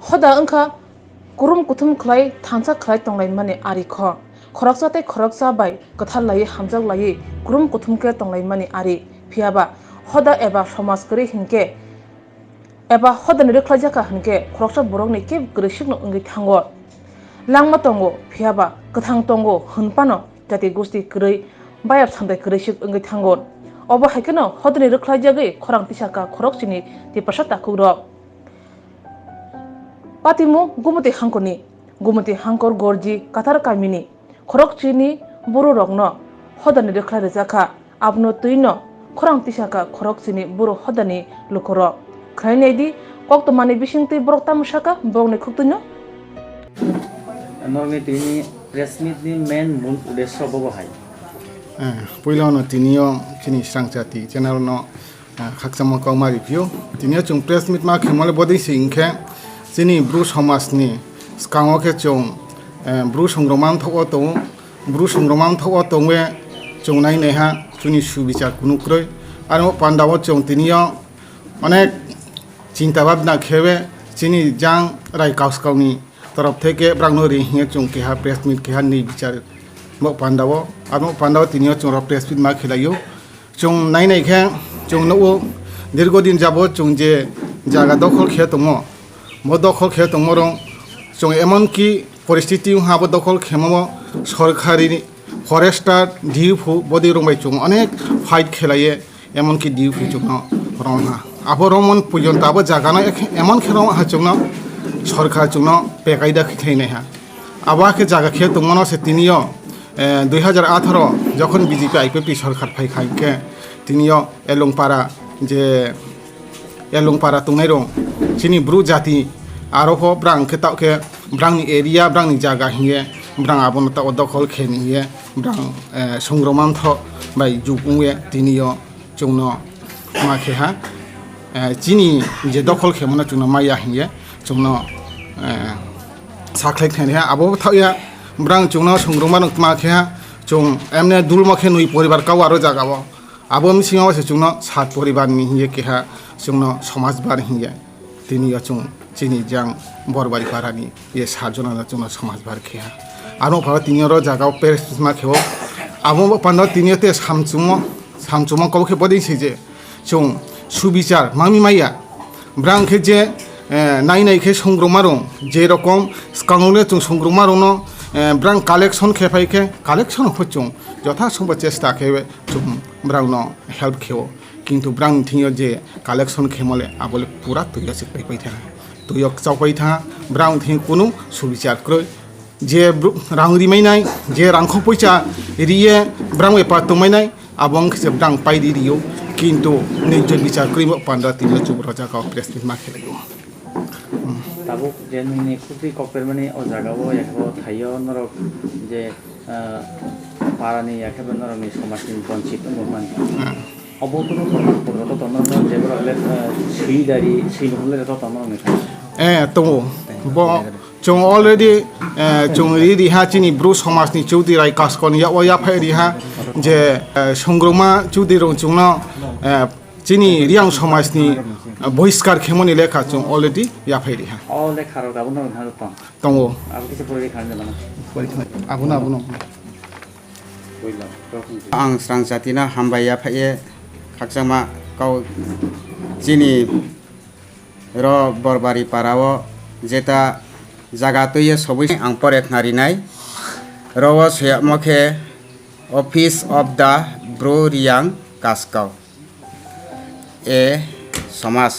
hoda angka kurum kutum khlai thansa khlai tonglai mani ari kho khoraksa te khoraksa bai kathal lai hamjak lai kurum kutum ke tonglai mani ari phiaba hoda eba somas kri hinke eba hoda ni rekhlajaka hinke khoroksa borok ni ke grishik no ngi thango langma tongo phiaba kathang tongo hunpano jati gusti krei bayap sandai grishik ngi thango obo haikeno hoda ni rekhlajagi khorang tisaka khoroksini ti pasata kuro patimu gumuti hangkor gorji katar kamini khorok chini buru rokno hodani rekla rezaka abno tuino khorang tisaka khorok chini buru hodani lukoro khainedi koktomani bisingti borok tamusaka bogni khuktuno norme tini press meet ni main mul udesho bobo hai poilo no tinio kini sangchati channel no khaksama kauma review tinio chung press meet ma khemole bodi singkhe chini bru samasni skango ke chung bru songromang thogo to bru songromang thogo tongwe chung nai neha chuni subichar kunukroi aro pandawo chung tinio অনেক চিন্তা ভাবনা খেবে চিনি জাং রাই কাউসকাউনি তরফ থেকে ব্রাংনরি হিয়ে চুং কেহা press meet কেহা নি বিচার মো পান্ডাও আর মো পান্ডাও তিনিও চুং প্রেস মিট মা খেলাইও চুং নাই নাই খে চুং নো দীর্ঘদিন যাব চুং যে জায়গা দখল খেয়ে দङ মো দখল খেয়ে দङ রং চুং এমনকি পরিস্থিতি হাবো দখল খেমো সরকারি ফরেস্টার ডিউফু বদি রংবাই চুং অনেক ফাইট খেলাইয়ে এমনকি ডিউফু চুং রং হা আবরমন পর্যন্ত আবো জাগানো এমন খেরম হাচুংনো সরকার চুংনো পেকাইদা খিথাইনাই হা আবাকে জায়গা খেয়ে দङনো সে তিনিও 2018 যখন বিজেপি আইপিপি সরকার ফাইখাইকে তিনিও এলংপাড়া যে এলংপাড়া তংনাই রং চিনি ব্রু জাতি আরোহ ব্রাং খেতাওকে ব্রাংনি এরিয়া ব্রাংনি জায়গা হিয়ে ব্রাং আবনো তা দখল খেনি হিয়ে ব্রাং সংগ্রমান্থ বাই জুপুংয়ে তিনিও চুংনো মাখে হা চিনি যে দখল খেমনা চুনো মাইয়া হিয়ে চুনো সাখলাই থাইনে আবো থাইয়া ব্রাং চুনো সংগ্রমা মাখে চুং এমনে দুল মাখে নুই পরিবার কাও আরো জাগাব আবো সিংহ সে চুনো সাত পরিবার নি হিয়ে কেহা চুনো সমাজবার হিয়ে তিনিও চুং চিনি জাং বরবারি পারানি ইয়ে সাতজনা চুনো সমাজবার খেয়া আরো ভাবে তিনিও জাগাও পেরেস মাখেও আবো পান্ডা তিনিওতে সামচুমো কাউকে বদিছে যে চুং সুবিচার মামি মাইয়া ব্রাংখে যে নাইনাইখে সংগ্রমারং যে রকম স্কাংলে চুং সংগ্রমারং ব্রাং কালেকশন খেপাইখে কালেকশন হচুং যথাসম্ভব চেষ্টা খেয়ে চুং ব্রাং হেল্প খেও কিন্তু ব্রাং থিও যে কালেকশন খেমলে আবলে পুরা তৈয়া শিখাই থাকা তৈয়ক চাপাই থাকা ব্রাং থি কোনো সুবিচার ক্রয় যে রাং রিমাইনাই যে রাংখ পয়সা রিয়ে ব্রাং এপার তোমাইনাই আবং সে ব্রাং পাইদি রিও কিন্তু নিজ বিচার করিব পান্ডা তিনিও চুপ রাজা কাউ প্রেস মিট মা খেলাইও তাবুক যে নি খুবই কপের মানে ও জায়গাও একো থাইও নরক যে পারানি একেবারে নরকনি সমাজনি বঞ্চিত মান অবতন পর্যন্ত তন্নর যেগুলো হলে সুইদারি সেই হলে যত তন্নর মেখা তো ব চং অলরেডি চং রি হা চিনি ব্রু সমাজনি চৌদি রাই কাসকনি ওয়া ফাই রি হা যে সংগ্রমা চৌদি রং চুং চিনি রিয়াং সমাজনি বহিষ্কার খেমনি লেখা চং অলরেডি ইয়াফাই রি হা অল লেখা রো গাবন না তো দङ আবু কিছু পরে খান জানা আবুনো আবুনো आं स्रांजातिना हामबाया फाये खाकजामा गाव जिनि र बरबारी पाराव जेता जागा तोये सबै आं परेख नारिनाय रव मखे ऑफिस ऑफ द ब्रो रियां कास्काव ए समाज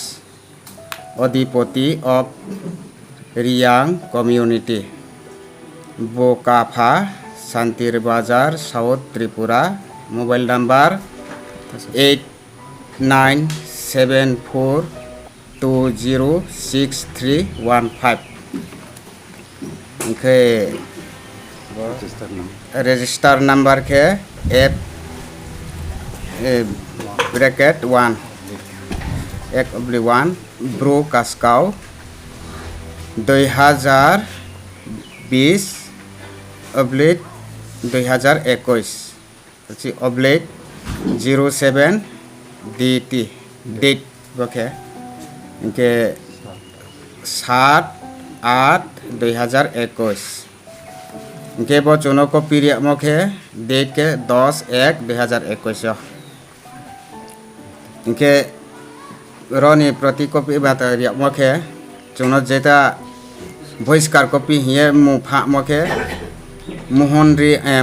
अधिपति ऑफ रियां कम्युनिटी बोकाफा शांतिर बाजार साउथ त्रिपुरा मोबाइल नंबर 8974206315 इनके रजिस्टर नंबर के F ब्रैकेट 1 ब्रो कास्काव 2020 oblique 2021 oblique 07 DT date okay इनके 7 8/2021 Ingke bo chuno kopi riak mokhe date ke 10/1/2021 Ingke roni proti kopi bata riak mokhe chuno jeta বহিষ্কার copy হিয়ে মুফা মখে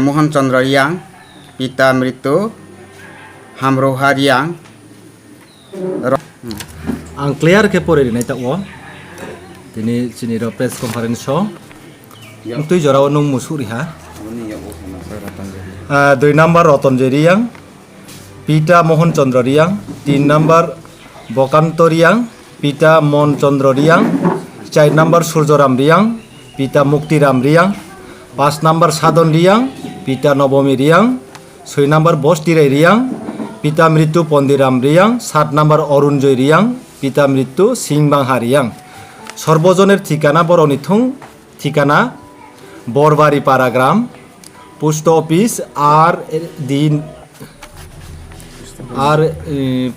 মোহন চন্দ্র রিয়াং পিতা মৃত্যু হামরোহা Reang ang clear ke pore rinai ta o tini chini ro press conference so tui jorao nung musuri ha 2 number Ratan Reang পিতা মোহন চন্দ্র Reang 3 number বকান্ত Reang পিতা মন চন্দ্র Reang 4 number সূর্যরাম Reang পিতা মুক্তিরাম Reang 5 number সাধন রিয়াং পিতা নবমী Reang 6 number বস্তিরাই Reang পিতা মৃত্যু পন্দিরাম রিয়াং 7 number অরুণজয় রিয়াং পিতা মৃত্যু সিংবাংহা রিয়াং সর্বজনের ঠিকানা বরণিথুং ঠিকানা বরবাড়ি পাড়া গ্রাম পোস্ট অফিস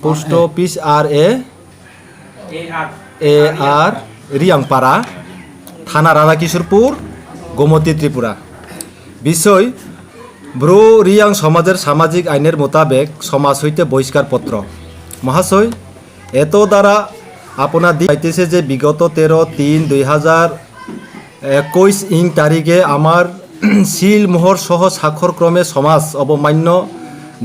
পোস্ট অফিস আর রিয়াংপাড়া থানা রাধাকিশোরপুর গোমতী ত্রিপুরা বিষয় ব্রু রিয়াং সমাজের সামাজিক আইনের মোতাবেক সমাজ হইতে বহিষ্কারপত্র মহাশয় এত দ্বারা আপনার দিতেছে যে বিগত 13/3/2021 ইং তারিখে আমার সিল মোহর সহ স্বাক্ষরক্রমে সমাজ অবমান্য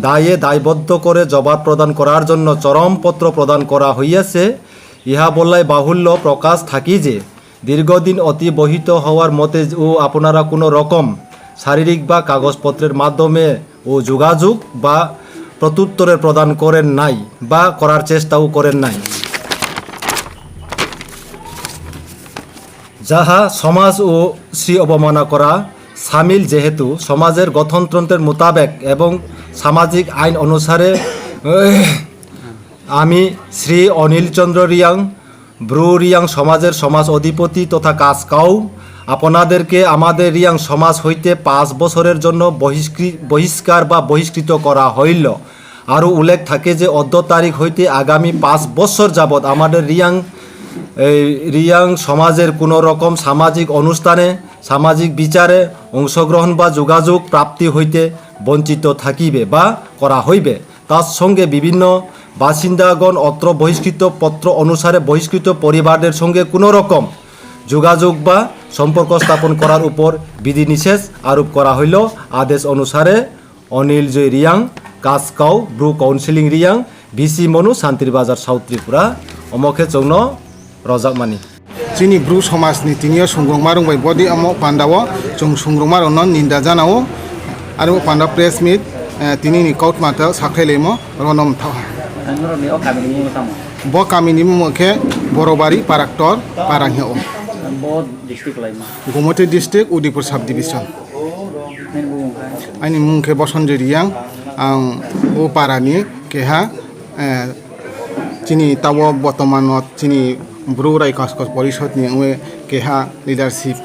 দায়ে দায়বদ্ধ করে জবাব প্রদান করার জন্য চরমপত্র প্রদান করা হইয়াছে ইহা বলাই বাহুল্য প্রকাশ থাকি যে দীর্ঘদিন অতিবাহিত হওয়ার মতে ও আপনারা কোনো রকম শারীরিক বা কাগজপত্রের মাধ্যমে ও যোগাযোগ বা প্রত্যুত্তরের প্রদান করেন নাই বা করার চেষ্টাও করেন নাই যাহা সমাজ ও শ্রী অবমাননা করা সামিল যেহেতু সমাজের গঠনতন্ত্রের মোতাবেক এবং সামাজিক আইন অনুসারে আমি শ্রী অনিল চন্দ্র রিয়াং ব্রু রিয়াং সমাজের সমাজ অধিপতি তথা কাজকাও আপনাদেরকে আমাদের রিয়াং সমাজ হইতে 5 বছরের জন্য বহিষ্কার বা বহিষ্কৃত করা হইল আরও উল্লেখ থাকে যে অদ্য তারিখ হইতে আগামী 5 বছর যাবৎ আমাদের রিয়াং সমাজের কোনো রকম সামাজিক অনুষ্ঠানে সামাজিক বিচারে অংশগ্রহণ বা যোগাযোগ প্রাপ্তি হইতে বঞ্চিত থাকিবে বা করা হইবে তার সঙ্গে বিভিন্ন বাসিন্দাগণ অত্র বহিষ্কৃত পত্র অনুসারে বহিষ্কৃত পরিবারদের সঙ্গে কোনো রকম যোগাযোগ বা সম্পর্ক স্থাপন করার উপর বিধিনিষেধ আরোপ করা হইল আদেশ অনুসারে অনিল জয় রিয়াং কাজকাও Bru counselling Reang VC Manu Santirbazar south Tripura অমকে চৌন রজাকমানি চিনি ব্রু সমাজনি তিনিও সুংগ্রংমা রংবাই বডি আমো পান্ডাও जों सुंग्रंमा रनन निंदा जानाओ आरो पान्डा प्रेस मिट तिनि नि काउट माता साख्राइलेमो रनम था ब कामिनि मुखे बरबारी पाराक्टर पारांहिओ Gomati district Udaipur sub division आइनि मुखे बसन्जय रियां आं ओ पारानि केहा चिनि तावो बर्तमान चिनि ब्रु राय कास्कस परिषदनि केहा लिडारशिप